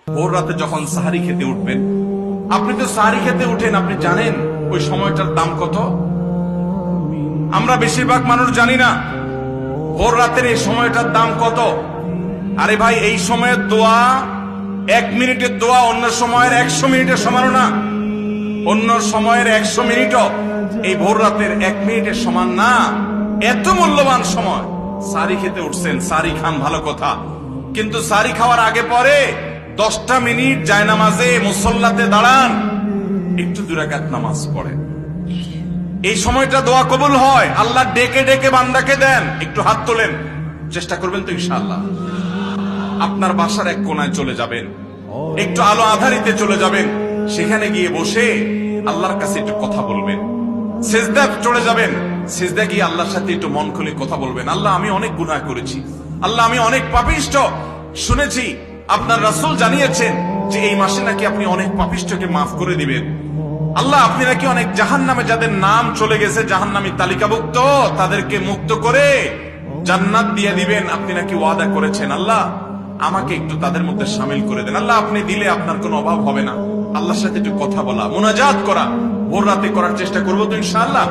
ভোর রাতে যখন সাহারি খেতে উঠবেন, আপনি তো সাহারি খেতে উঠেন, আপনি জানেন ওই সময়টার দাম কত? আমরা বেশিরভাগ মানুষ জানি না ভোর রাতের এই সময়টার দাম কত। আরে ভাই, এই সময়ের দোয়া 1 মিনিটের দোয়া অন্য সময়ের 100 মিনিটের সমান না। অন্য সময়ের 100 মিনিটও এই ভোর রাতের 1 মিনিটের সমান না। এত মূল্যবান সময়। সারি খেতে উঠছেন, সারি খান, ভালো কথা, কিন্তু সারি খাওয়ার আগে পরে 10টা মিনিট জায়নামাজে মুসল্লাতে দাঁড়ান, একটু 2 রাকাত নামাজ পড়েন। এই সময়টা দোয়া কবুল হয়। আল্লাহ ডেকে ডেকে বান্দাকে দেন। একটু হাত তোলেন, চেষ্টা করবেন তো ইনশাআল্লাহ। আপনার বাসার এক কোনায় চলে যাবেন, একটু আলো আধারিতে চলে যাবেন, সেখানে গিয়ে বসে আল্লাহর কাছে একটু কথা বলবেন। সিজদা চলে যাবেন, সিজদা গিয়ে আল্লাহর সাথে একটু মন খুলে কথা বলবেন। আল্লাহ, আমি অনেক গুনাহ করেছি, আল্লাহ আমি অনেক পাপিষ্ঠ। শুনেছি আপনার রাসূল জানিয়েছেন যে এই মাসে নাকি আপনি অনেক পাপিষ্ঠকে মাফ করে দিবেন। আল্লাহ, আপনি নাকি অনেক জাহান্নামে, যাদের নাম চলে গেছে জাহান্নামী তালিকাভুক্ত, তাদেরকে মুক্ত করে জান্নাত দিয়ে দিবেন, আপনি নাকি ওয়াদা করেছেন। আল্লাহ, আমাকে একটু তাদের মধ্যে শামিল করে দেন। আল্লাহ, আপনি দিলে আপনার কোনো অভাব হবে না। আল্লাহর সাথে একটু কথা বলা, মুনাজাত করা ভোর রাতে করার চেষ্টা করবো তো ইনশাআল্লাহ।